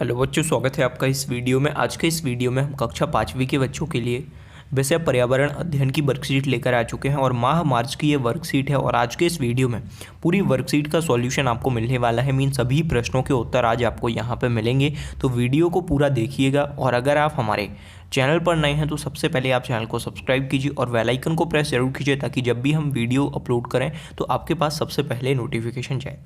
Hello बच्चों, स्वागत है आपका इस वीडियो में। आज के इस वीडियो में हम कक्षा 5वीं के बच्चों के लिए विषय पर्यावरण अध्ययन की वर्कशीट लेकर आ चुके हैं और माह मार्च की ये वर्कशीट है। और आज के इस वीडियो में पूरी वर्कशीट का सॉल्यूशन आपको मिलने वाला है। मीन सभी प्रश्नों के उत्तर आज आपको यहाँ पे मिलेंगे, तो वीडियो को पूरा देखिएगा। और अगर आप हमारे चैनल पर नए हैं तो सबसे पहले आप चैनल को सब्सक्राइब कीजिए और बेल आइकन को प्रेस जरूर कीजिए, ताकि जब भी हम वीडियो अपलोड करें तो आपके पास सबसे पहले नोटिफिकेशन जाए।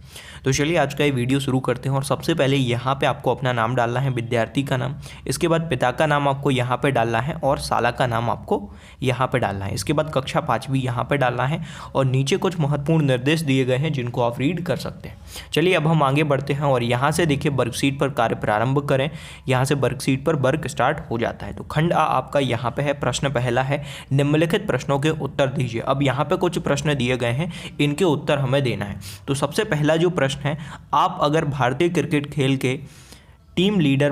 तो चलिए आज का ये वीडियो शुरू करते हैं। और सबसे पहले यहाँ पे आपको अपना नाम डालना है, विद्यार्थी का नाम। इसके बाद पिता का नाम आपको यहाँ पे डालना है और साला का नाम आपको यहाँ पे डालना है। इसके बाद कक्षा 5वीं यहाँ पे डालना है और नीचे कुछ महत्वपूर्ण निर्देश दिए गए हैं जिनको आप रीड कर सकते हैं। चलिए अब हम आगे बढ़ते हैं और यहाँ से देखिए वर्कशीट पर कार्य प्रारंभ करें। यहाँ से वर्कशीट पर वर्क स्टार्ट हो जाता है। तो खंड आ आपका यहाँ पे है। प्रश्न पहला है, निम्नलिखित प्रश्नों के उत्तर दीजिए। अब यहाँ पे कुछ प्रश्न दिए गए हैं, इनके उत्तर हमें देना है। तो सबसे पहला जो प्रश्न है, आप अगर भारतीय क्रिकेट खेल के टीम लीडर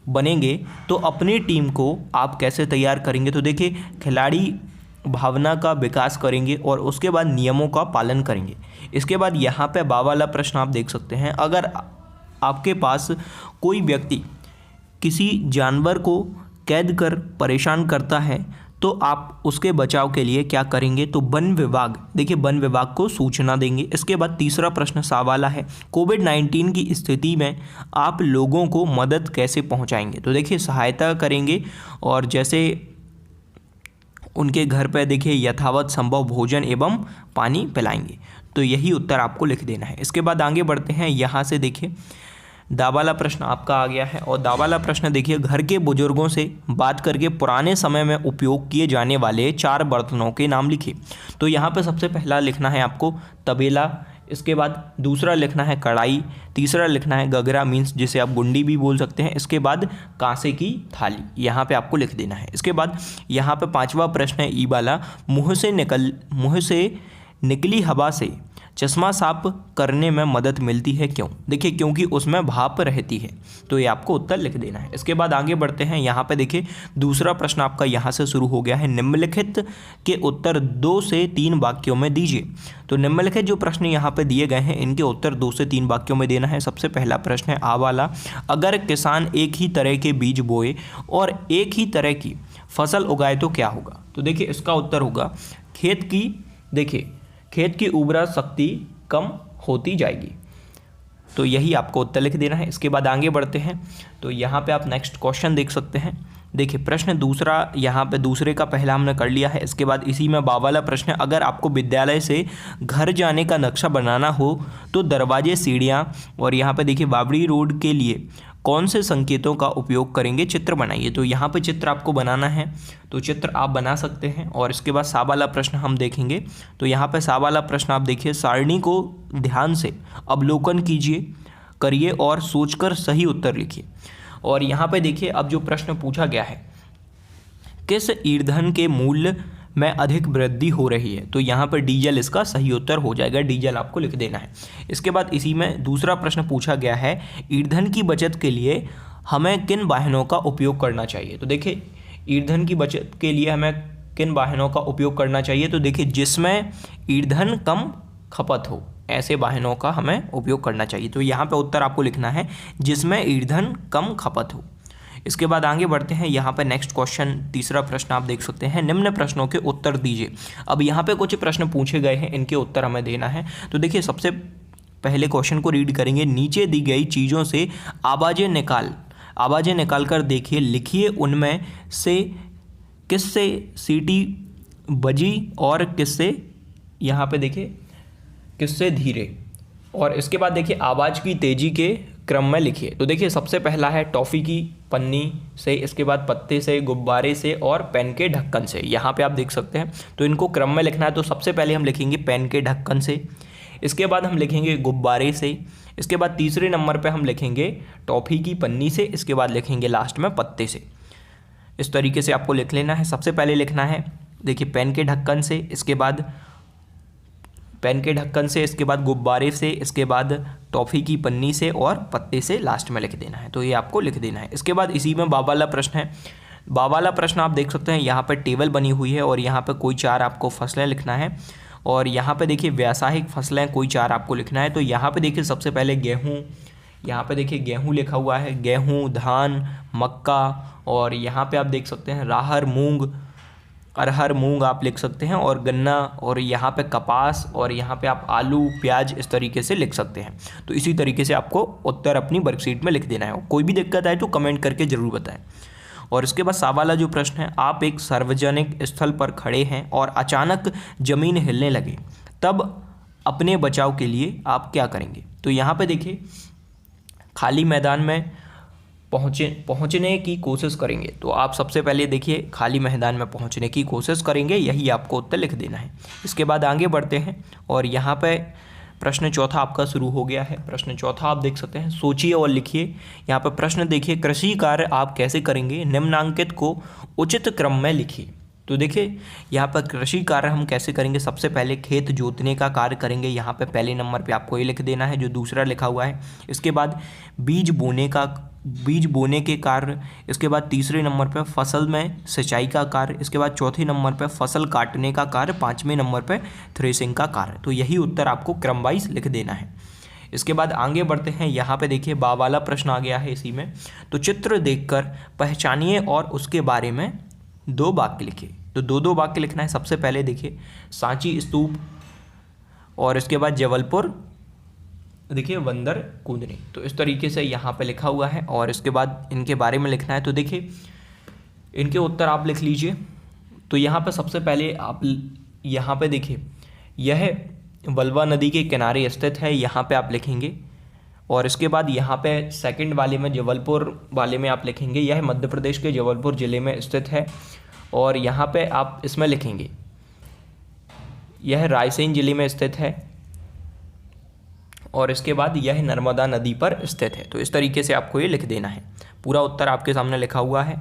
बनेंगे तो अपनी टीम को आप कैसे तैयार करेंगे। तो देखिए, खिलाड़ी भावना का विकास करेंगे और उसके बाद नियमों का पालन करेंगे। इसके बाद यहाँ पे बा वाला प्रश्न आप देख सकते हैं, अगर आपके पास कोई व्यक्ति किसी जानवर को कैद कर परेशान करता है तो आप उसके बचाव के लिए क्या करेंगे। तो वन विभाग, देखिए वन विभाग को सूचना देंगे। इसके बाद तीसरा प्रश्न सा वाला है, कोविड-19 की स्थिति में आप लोगों को मदद कैसे पहुंचाएंगे। तो देखिए सहायता करेंगे और जैसे उनके घर पर देखिए यथावत संभव भोजन एवं पानी पिलाएंगे। तो यही उत्तर आपको लिख देना है। इसके बाद आगे बढ़ते हैं। यहाँ से देखिए दा वाला प्रश्न आपका आ गया है और दा वाला प्रश्न देखिए, घर के बुजुर्गों से बात करके पुराने समय में उपयोग किए जाने वाले 4 बर्तनों के नाम लिखिए। तो यहाँ पे सबसे पहला लिखना है आपको तबेला, इसके बाद दूसरा लिखना है कढ़ाई, तीसरा लिखना है गगरा मीन्स जिसे आप गुंडी भी बोल सकते हैं, इसके बाद कांसे की थाली, यहाँ पे आपको लिख देना है। इसके बाद यहाँ पे 5वां प्रश्न है ई वाला, मुँह से निकली हवा से चश्मा साफ करने में मदद मिलती है, क्यों। देखिए क्योंकि उसमें भाप रहती है। तो ये आपको उत्तर लिख देना है। इसके बाद आगे बढ़ते हैं। यहाँ पे देखिए दूसरा प्रश्न आपका यहाँ से शुरू हो गया है, निम्नलिखित के उत्तर 2 से 3 वाक्यों में दीजिए। तो निम्नलिखित जो प्रश्न यहाँ पे दिए गए हैं इनके उत्तर 2 से 3 वाक्यों में देना है। सबसे पहला प्रश्न है आ वाला, अगर किसान एक ही तरह के बीज बोए और एक ही तरह की फसल उगाए तो क्या होगा। तो देखिए इसका उत्तर होगा खेत की उर्वरा शक्ति कम होती जाएगी। तो यही आपको उत्तर लिख देना है। इसके बाद आगे बढ़ते हैं। तो यहाँ पे आप नेक्स्ट क्वेश्चन देख सकते हैं। देखिए प्रश्न दूसरा, यहाँ पे दूसरे का पहला हमने कर लिया है। इसके बाद इसी में बा वाला प्रश्न है, अगर आपको विद्यालय से घर जाने का नक्शा बनाना हो तो दरवाजे, सीढ़ियाँ और यहाँ पे देखिए बावड़ी रोड के लिए कौन से संकेतों का उपयोग करेंगे, चित्र बनाइए। तो यहाँ पे चित्र आपको बनाना है, तो चित्र आप बना सकते हैं। और इसके बाद सा वाला प्रश्न हम देखेंगे। तो यहाँ पे सा वाला प्रश्न आप देखिए, सारणी को ध्यान से अवलोकन करिए और सोचकर सही उत्तर लिखिए। और यहाँ पे देखिए अब जो प्रश्न पूछा गया है, किस ईंधन के मूल्य में अधिक वृद्धि हो रही है। तो यहाँ पर डीजल इसका सही उत्तर हो जाएगा, डीजल आपको लिख देना है। इसके बाद इसी में दूसरा प्रश्न पूछा गया है, ईंधन की बचत के लिए हमें किन वाहनों का उपयोग करना चाहिए। तो देखिए ईंधन की बचत के लिए हमें किन वाहनों का उपयोग करना चाहिए। तो देखिए जिसमें ईंधन कम खपत हो, ऐसे वाहनों का हमें उपयोग करना चाहिए। तो यहाँ पे उत्तर आपको लिखना है जिसमें ईंधन कम खपत हो। इसके बाद आगे बढ़ते हैं। यहाँ पे नेक्स्ट क्वेश्चन, तीसरा प्रश्न आप देख सकते हैं, निम्न प्रश्नों के उत्तर दीजिए। अब यहाँ पे कुछ प्रश्न पूछे गए हैं, इनके उत्तर हमें देना है। तो देखिए सबसे पहले क्वेश्चन को रीड करेंगे, नीचे दी गई चीज़ों से आवाज़ें निकाल कर देखिए, लिखिए उनमें से किससे सीटी बजी और किससे, यहाँ पे देखिए किससे धीरे। और इसके बाद देखिए आवाज़ की तेज़ी के क्रम में लिखिए। तो देखिए सबसे पहला है टॉफ़ी की पन्नी से, इसके बाद पत्ते से, गुब्बारे से और पेन के ढक्कन से। यहाँ पे आप देख सकते हैं। तो इनको क्रम में लिखना है। तो सबसे पहले हम लिखेंगे पेन के ढक्कन से, इसके बाद हम लिखेंगे गुब्बारे से, इसके बाद तीसरे नंबर पे हम लिखेंगे टॉफ़ी की पन्नी से, इसके बाद लिखेंगे लास्ट में पत्ते से। इस तरीके से आपको लिख लेना है। सबसे पहले लिखना है देखिए पेन के ढक्कन से, इसके बाद पेन के ढक्कन से, इसके बाद गुब्बारे से, इसके बाद टॉफ़ी की पन्नी से और पत्ते से लास्ट में लिख देना है। तो ये आपको लिख देना है। इसके बाद इसी में बा वाला प्रश्न है। बा वाला प्रश्न आप देख सकते हैं, यहाँ पर टेबल बनी हुई है और यहाँ पर कोई 4 आपको फसलें लिखना है और यहाँ पे देखिए व्यावसायिक फसलें कोई 4 आपको लिखना है। तो यहाँ पे देखिए सबसे पहले गेहूँ, यहाँ पे देखिए गेहूँ लिखा हुआ है, गेहूँ, धान, मक्का, और यहाँ पे आप देख सकते हैं राहर, मूंग, अरहर, मूंग आप लिख सकते हैं, और गन्ना, और यहाँ पे कपास, और यहाँ पे आप आलू, प्याज इस तरीके से लिख सकते हैं। तो इसी तरीके से आपको उत्तर अपनी वर्कशीट में लिख देना है। कोई भी दिक्कत आए तो कमेंट करके ज़रूर बताएं। और इसके बाद सा वाला जो प्रश्न है, आप एक सार्वजनिक स्थल पर खड़े हैं और अचानक ज़मीन हिलने लगे, तब अपने बचाव के लिए आप क्या करेंगे? तो यहाँ पे देखिए खाली मैदान में पहुँचने की कोशिश करेंगे। तो आप सबसे पहले देखिए खाली मैदान में पहुँचने की कोशिश करेंगे, यही आपको उत्तर लिख देना है। इसके बाद आगे बढ़ते हैं और यहाँ पे प्रश्न चौथा आपका शुरू हो गया है। प्रश्न चौथा आप देख सकते हैं, सोचिए और लिखिए। यहाँ पर प्रश्न देखिए, कृषि कार्य आप कैसे करेंगे, निम्नांकित को उचित क्रम में लिखिए। तो देखिए यहाँ पर कृषि कार्य हम कैसे करेंगे, सबसे पहले खेत जोतने का कार्य करेंगे। यहाँ पे पहले नंबर पे आपको ये लिख देना है जो दूसरा लिखा हुआ है। इसके बाद बीज बोने के कार्य। इसके बाद तीसरे नंबर पे फसल में सिंचाई का कार्य। इसके बाद चौथे नंबर पे फसल काटने का कार्य। पाँचवें नंबर पे थ्रेसिंग का कार्य। तो यही उत्तर आपको क्रम वाइज लिख देना है। इसके बाद आगे बढ़ते हैं। यहाँ पे देखिए बा वाला प्रश्न आ गया है इसी में। तो चित्र देखकर पहचानिए और उसके बारे में 2 वाक्य लिखिए। तो 2 वाक्य लिखना है। सबसे पहले देखिए सांची स्तूप, और इसके बाद जबलपुर देखिए बंदर कूदनी। तो इस तरीके से यहाँ पे लिखा हुआ है और इसके बाद इनके बारे में लिखना है। तो देखिए इनके उत्तर आप लिख लीजिए। तो यहाँ पे सबसे पहले आप यहाँ पे देखिए यह वल्वा नदी के किनारे स्थित है, यहाँ पे आप लिखेंगे। और इसके बाद यहाँ पे सेकंड वाले में जबलपुर वाले में आप लिखेंगे यह मध्य प्रदेश के जबलपुर ज़िले में स्थित है, और यहाँ पे आप इसमें लिखेंगे यह रायसेन ज़िले में स्थित है, और इसके बाद यह नर्मदा नदी पर स्थित है। तो इस तरीके से आपको ये लिख देना है। पूरा उत्तर आपके सामने लिखा हुआ है।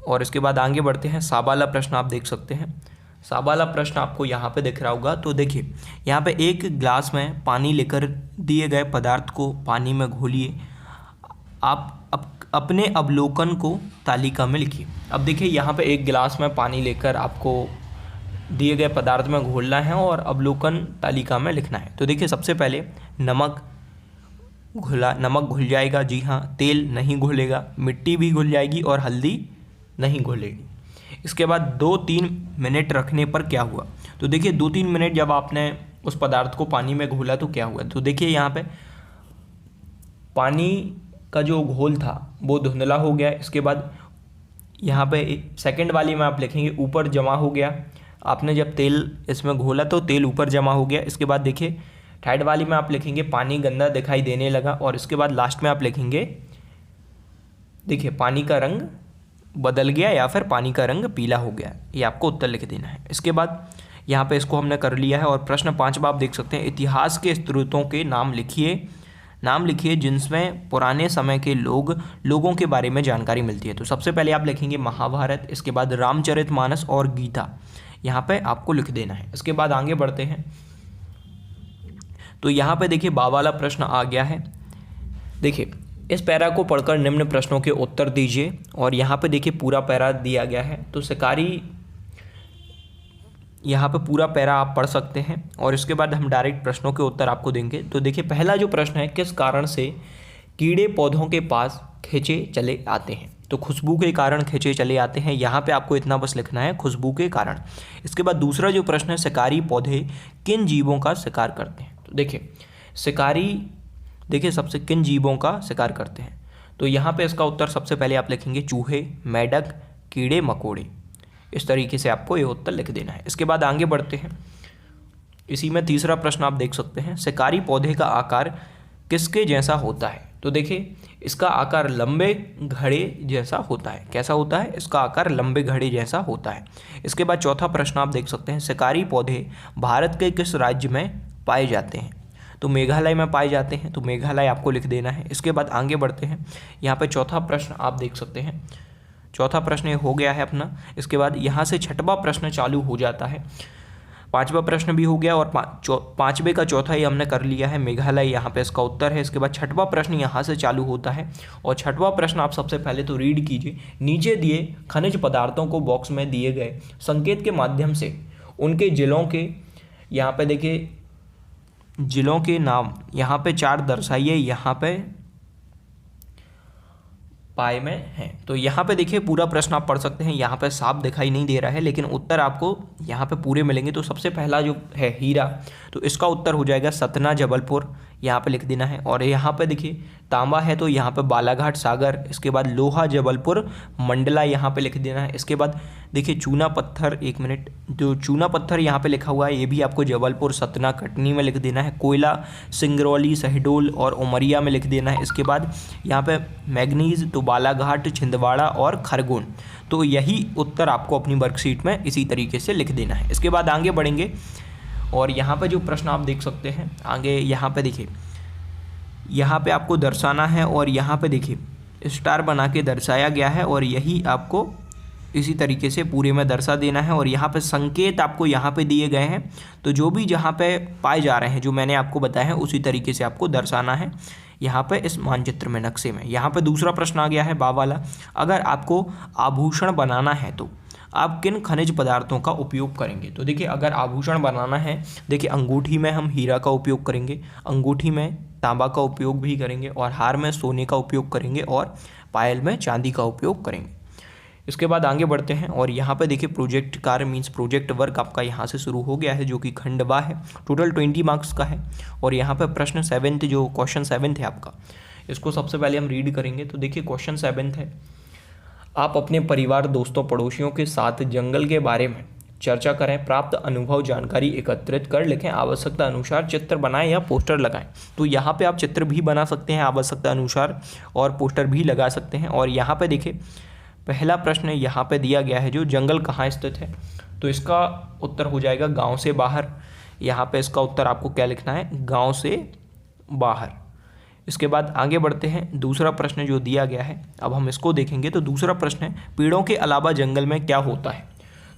और इसके बाद आगे बढ़ते हैं। सा वाला प्रश्न आप देख सकते हैं। सा वाला प्रश्न आपको यहाँ पे दिख रहा होगा। तो देखिए यहाँ पे एक गिलास में पानी लेकर दिए गए पदार्थ को पानी में घोलिए। आप अपने अवलोकन को तालिका में लिखिए। अब देखिए यहाँ पे एक गिलास में पानी लेकर आपको दिए गए पदार्थ में घोलना है और अवलोकन तालिका में लिखना है। तो देखिए सबसे पहले नमक घुल जाएगा, जी हाँ। तेल नहीं घुलेगा, मिट्टी भी घुल जाएगी, और हल्दी नहीं घुलेगी। इसके बाद 2-3 मिनट रखने पर क्या हुआ? तो देखिए 2-3 मिनट जब आपने उस पदार्थ को पानी में घोला तो क्या हुआ? तो देखिए यहाँ पे पानी का जो घोल था वो धुंधला हो गया। इसके बाद यहाँ पे सेकंड वाली में आप लिखेंगे ऊपर जमा हो गया। आपने जब तेल इसमें घोला तो तेल ऊपर जमा हो गया। इसके बाद देखिए थर्ड वाली में आप लिखेंगे पानी गंदा दिखाई देने लगा, और इसके बाद लास्ट में आप लिखेंगे देखिए पानी का रंग बदल गया या फिर पानी का रंग पीला हो गया। ये आपको उत्तर लिख देना है। इसके बाद यहाँ पे इसको हमने कर लिया है। और प्रश्न 5 आप देख सकते हैं, इतिहास के स्रोतों के नाम लिखिए जिनमें पुराने समय के लोगों के बारे में जानकारी मिलती है। तो सबसे पहले आप लिखेंगे महाभारत, इसके बाद रामचरितमानस और गीता, यहाँ पे आपको लिख देना है। इसके बाद आगे बढ़ते हैं। तो यहाँ पे देखिए बा वाला प्रश्न आ गया है। देखिए इस पैरा को पढ़कर निम्न प्रश्नों के उत्तर दीजिए, और यहाँ पे देखिए पूरा पैरा दिया गया है। तो शिकारी यहाँ पे पूरा पैरा आप पढ़ सकते हैं, और इसके बाद हम डायरेक्ट प्रश्नों के उत्तर आपको देंगे। तो देखिए पहला जो प्रश्न है, किस कारण से कीड़े पौधों के पास खींचे चले आते हैं? तो खुशबू के कारण खींचे चले आते हैं। यहाँ पे आपको इतना बस लिखना है, खुशबू के कारण। इसके बाद दूसरा जो प्रश्न है, शिकारी पौधे किन जीवों का शिकार करते हैं? तो देखिए शिकारी देखिए सबसे किन जीवों का शिकार करते हैं? तो यहाँ पे इसका उत्तर सबसे पहले आप लिखेंगे चूहे, मेंढक, कीड़े मकोड़े। इस तरीके से आपको ये उत्तर लिख देना है। इसके बाद आगे बढ़ते हैं। इसी में तीसरा प्रश्न आप देख सकते हैं, शिकारी पौधे का आकार किसके जैसा होता है? तो देखिए इसका आकार लंबे घड़े जैसा होता है। कैसा होता है? इसका आकार लंबे घड़े जैसा होता है। इसके बाद चौथा प्रश्न आप देख सकते हैं, शिकारी पौधे भारत के किस राज्य में पाए जाते हैं? तो मेघालय में पाए जाते हैं। तो मेघालय आपको लिख देना है। इसके बाद आगे बढ़ते हैं। यहाँ पे चौथा प्रश्न आप देख सकते हैं, चौथा प्रश्न हो गया है अपना। इसके बाद यहाँ से छठवां प्रश्न चालू हो जाता है। पांचवा प्रश्न भी हो गया, और पांचवे का चौथा ही हमने कर लिया है, मेघालय यहाँ पे इसका उत्तर है। इसके बाद छठवां प्रश्न यहाँ से चालू होता है, और छठवां प्रश्न आप सबसे पहले तो रीड कीजिए। नीचे दिए खनिज पदार्थों को बॉक्स में दिए गए संकेत के माध्यम से उनके जिलों के, यहाँ पे देखिए जिलों के नाम यहाँ पे 4 दर्शाइए, यहाँ पे पाए में है। तो यहाँ पे देखिए पूरा प्रश्न आप पढ़ सकते हैं, यहाँ पे साफ दिखाई नहीं दे रहा है लेकिन उत्तर आपको यहाँ पे पूरे मिलेंगे। तो सबसे पहला जो है हीरा, तो इसका उत्तर हो जाएगा सतना जबलपुर, यहाँ पे लिख देना है। और यहाँ पे देखिए तांबा है तो यहाँ पे बालाघाट सागर, इसके बाद लोहा जबलपुर मंडला यहाँ पे लिख देना है। इसके बाद देखिए चूना पत्थर, 1 मिनट, जो चूना पत्थर यहाँ पे लिखा हुआ है ये भी आपको जबलपुर सतना कटनी में लिख देना है। कोयला सिंगरौली शहडोल और उमरिया में लिख देना है। इसके बाद यहाँ पे मैग्नीज तो बालाघाट छिंदवाड़ा और खरगोन। तो यही उत्तर आपको अपनी वर्कशीट में इसी तरीके से लिख देना है। इसके बाद आगे बढ़ेंगे और यहाँ पे जो प्रश्न आप देख सकते हैं आगे, यहाँ पे देखिए यहाँ पे आपको दर्शाना है और यहाँ पे देखिए स्टार बना के दर्शाया गया है और यही आपको इसी तरीके से पूरे में दर्शा देना है। और यहाँ पे संकेत आपको यहाँ पे दिए गए हैं, तो जो भी जहाँ पे पाए जा रहे हैं जो मैंने आपको बताया है उसी तरीके से आपको दर्शाना है यहाँ पे इस मानचित्र में, नक्शे में। यहाँ पे दूसरा प्रश्न आ गया है बा वाला, अगर आपको आभूषण बनाना है तो आप किन खनिज पदार्थों का उपयोग करेंगे। तो देखिए अगर आभूषण बनाना है, देखिए अंगूठी में हम हीरा का उपयोग करेंगे, अंगूठी में तांबा का उपयोग भी करेंगे और हार में सोने का उपयोग करेंगे और पायल में चांदी का उपयोग करेंगे। इसके बाद आगे बढ़ते हैं और यहाँ पे देखिए प्रोजेक्ट कार्य मीन्स प्रोजेक्ट वर्क आपका यहाँ से शुरू हो गया है जो कि खंड बा है, टोटल 20 मार्क्स का है। और यहाँ पे प्रश्न 7 जो क्वेश्चन 7 है आपका, इसको सबसे पहले हम रीड करेंगे। तो देखिए क्वेश्चन 7 है, आप अपने परिवार दोस्तों पड़ोसियों के साथ जंगल के बारे में चर्चा करें, प्राप्त अनुभव जानकारी एकत्रित कर लिखें, आवश्यकता अनुसार चित्र बनाएं या पोस्टर लगाएं। तो यहाँ पे आप चित्र भी बना सकते हैं आवश्यकता अनुसार और पोस्टर भी लगा सकते हैं। और यहाँ पे देखिए पहला प्रश्न यहाँ पे दिया गया है जो जंगल कहाँ स्थित है, तो इसका उत्तर हो जाएगा गांव से बाहर। यहाँ पे इसका उत्तर आपको क्या लिखना है, गांव से बाहर। इसके बाद आगे बढ़ते हैं, दूसरा प्रश्न जो दिया गया है अब हम इसको देखेंगे। तो दूसरा प्रश्न है, पेड़ों के अलावा जंगल में क्या होता है।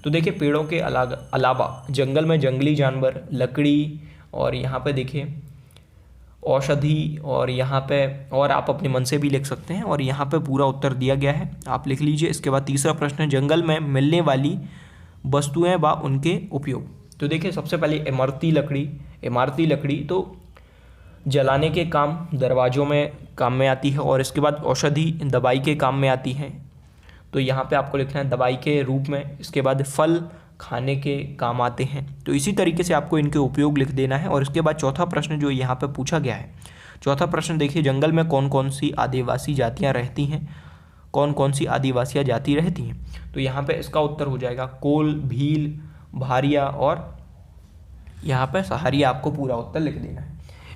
तो देखिए पेड़ों के अलावा जंगल में जंगली जानवर, लकड़ी और यहाँ पे देखिए औषधि और यहाँ पे और आप अपने मन से भी लिख सकते हैं। और यहाँ पे पूरा उत्तर दिया गया है, आप लिख लीजिए। इसके बाद तीसरा प्रश्न है, जंगल में मिलने वाली वस्तुएं व उनके उपयोग। तो देखिए सबसे पहले इमारती लकड़ी तो जलाने के काम, दरवाज़ों में काम में आती है। और इसके बाद औषधि दवाई के काम में आती है, तो यहाँ पे आपको लिखना है दवाई के रूप में। इसके बाद फल खाने के काम आते हैं, तो इसी तरीके से आपको इनके उपयोग लिख देना है। और इसके बाद चौथा प्रश्न जो यहाँ पे पूछा गया है, चौथा प्रश्न देखिए, जंगल में कौन कौन सी आदिवासी जातियाँ रहती हैं, कौन कौन सी आदिवासी जाति रहती हैं। तो यहाँ पे इसका उत्तर हो जाएगा कोल, भील, भारिया और यहाँ पे सहारिया, आपको पूरा उत्तर लिख देना है।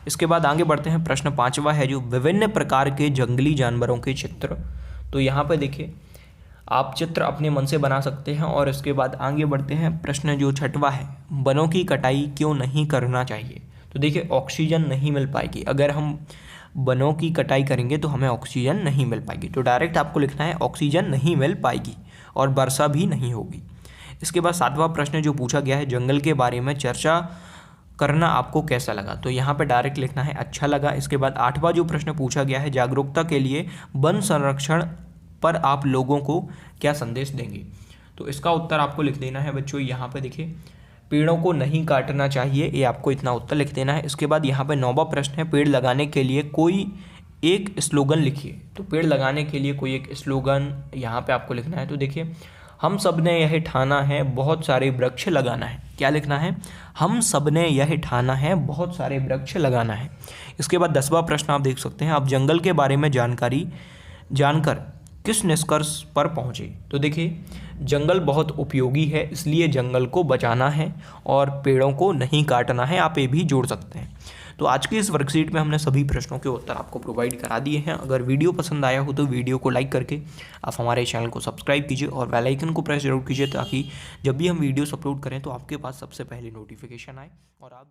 इसके बाद आगे बढ़ते हैं, प्रश्न 5वां है जो विभिन्न प्रकार के जंगली जानवरों के चित्र। तो यहाँ पे देखिए आप चित्र अपने मन से बना सकते हैं। और इसके बाद आगे बढ़ते हैं, प्रश्न जो 6वां है, वनों की कटाई क्यों नहीं करना चाहिए। तो देखिए ऑक्सीजन नहीं मिल पाएगी, अगर हम वनों की कटाई करेंगे तो हमें ऑक्सीजन नहीं मिल पाएगी। तो डायरेक्ट आपको लिखना है ऑक्सीजन नहीं मिल पाएगी और वर्षा भी नहीं होगी। इसके बाद 7वां प्रश्न जो पूछा गया है, जंगल के बारे में चर्चा करना आपको कैसा लगा। तो यहाँ पे डायरेक्ट लिखना है अच्छा लगा। इसके बाद 8वां जो प्रश्न पूछा गया है, जागरूकता के लिए वन संरक्षण पर आप लोगों को क्या संदेश देंगे। तो इसका उत्तर आपको लिख देना है बच्चों, यहाँ पे देखिए पेड़ों को नहीं काटना चाहिए, ये आपको इतना उत्तर लिख देना है। इसके बाद यहाँ पे 9वां प्रश्न है, पेड़ लगाने के लिए कोई एक स्लोगन लिखिए। तो पेड़ लगाने के लिए कोई एक स्लोगन यहाँ पे आपको लिखना है। तो देखिए हम सब ने यह ठाना है बहुत सारे वृक्ष लगाना है। क्या लिखना है, हम सब ने यह ठाना है बहुत सारे वृक्ष लगाना है। इसके बाद 10वां प्रश्न आप देख सकते हैं, आप जंगल के बारे में जानकारी जानकर किस निष्कर्ष पर पहुँचे। तो देखिए जंगल बहुत उपयोगी है, इसलिए जंगल को बचाना है और पेड़ों को नहीं काटना है, आप ये भी जोड़ सकते हैं। तो आज की इस वर्कशीट में हमने सभी प्रश्नों के उत्तर आपको प्रोवाइड करा दिए हैं। अगर वीडियो पसंद आया हो तो वीडियो को लाइक करके आप हमारे चैनल को सब्सक्राइब कीजिए और बेल आइकन को प्रेस जरूर कीजिए, ताकि जब भी हम वीडियोस अपलोड करें तो आपके पास सबसे पहले नोटिफिकेशन आए और आप